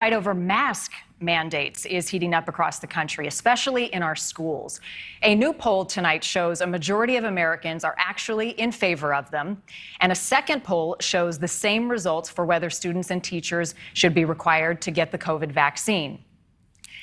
Fight over mask mandates is heating up across the country, especially in our schools. A new poll tonight shows a majority of Americans are actually in favor of them. And a second poll shows the same results for whether students and teachers should be required to get the COVID vaccine.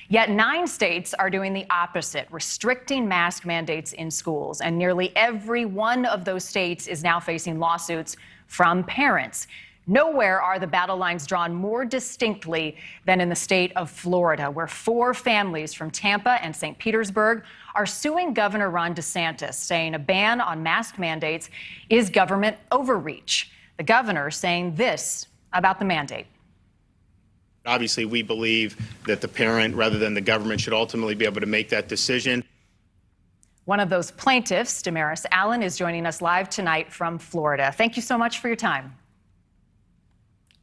Yet 9 states are doing the opposite, restricting mask mandates in schools. And nearly every one of those states is now facing lawsuits from parents. Nowhere are the battle lines drawn more distinctly than in the state of Florida, where 4 families from Tampa and St. Petersburg are suing Governor Ron DeSantis, saying a ban on mask mandates is government overreach. The governor saying this about the mandate. Obviously, we believe that the parent, rather than the government, should ultimately be able to make that decision. One of those plaintiffs, Damaris Allen, is joining us live tonight from Florida. Thank you so much for your time.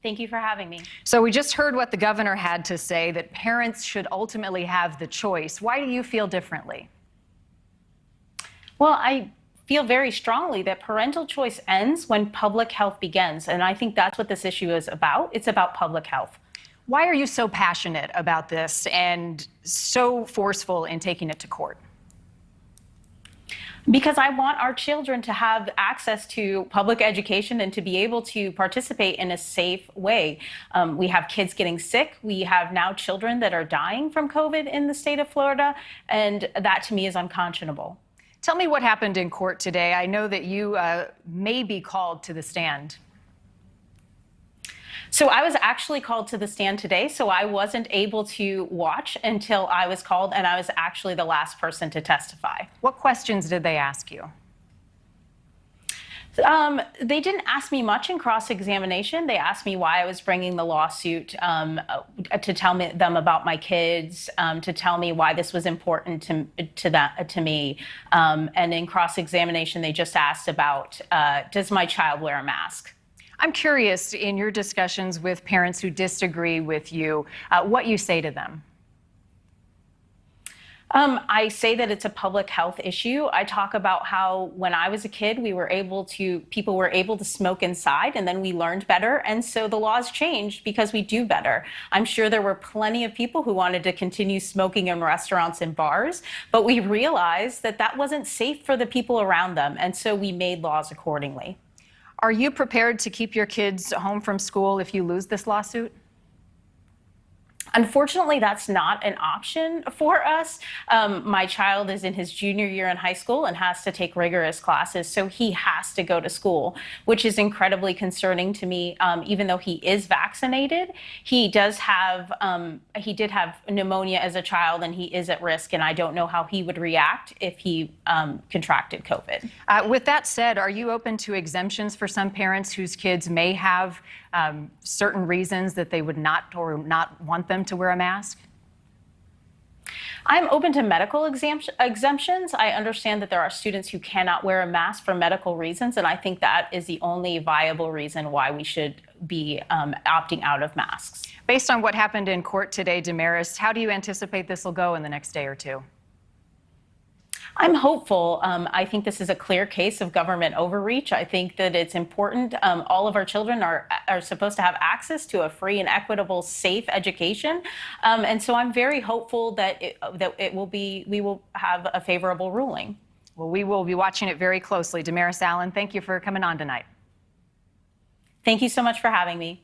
Thank you for having me. So we just heard what the governor had to say, that parents should ultimately have the choice. Why do you feel differently? Well, I feel very strongly that parental choice ends when public health begins. And I think that's what this issue is about. It's about public health. Why are you so passionate about this and so forceful in taking it to court? Because I want our children to have access to public education and to be able to participate in a safe way. We have kids getting sick. We have now children that are dying from COVID in the state of Florida, and that to me is unconscionable. Tell me what happened in court today. I know that you may be called to the stand. So I was actually called to the stand today, so I wasn't able to watch until I was called, and I was actually the last person to testify. What questions did they ask you? They didn't ask me much in cross-examination. They asked me why I was bringing the lawsuit, to tell them about my kids, to tell me why this was important to me. And in cross-examination, they just asked about, does my child wear a mask? I'm curious, in your discussions with parents who disagree with you, what you say to them. I say that it's a public health issue. I talk about how when I was a kid, people were able to smoke inside, and then we learned better. And so the laws changed because we do better. I'm sure there were plenty of people who wanted to continue smoking in restaurants and bars, but we realized that that wasn't safe for the people around them. And so we made laws accordingly. Are you prepared to keep your kids home from school if you lose this lawsuit? Unfortunately, that's not an option for us. My child is in his junior year in high school and has to take rigorous classes, so he has to go to school, which is incredibly concerning to me. Even though he is vaccinated, he did have pneumonia as a child, and he is at risk, and I don't know how he would react if he contracted COVID. With that said, are you open to exemptions for some parents whose kids may have certain reasons that they would not want them to wear a mask? I'm open to medical exemptions. I understand that there are students who cannot wear a mask for medical reasons, and I think that is the only viable reason why we should be opting out of masks. Based on what happened in court today, Damaris, how do you anticipate this will go in the next day or two? I'm hopeful. I think this is a clear case of government overreach. I think that it's important. All of our children are supposed to have access to a free and equitable, safe education. And so I'm very hopeful that we will have a favorable ruling. Well, we will be watching it very closely. Damaris Allen, thank you for coming on tonight. Thank you so much for having me.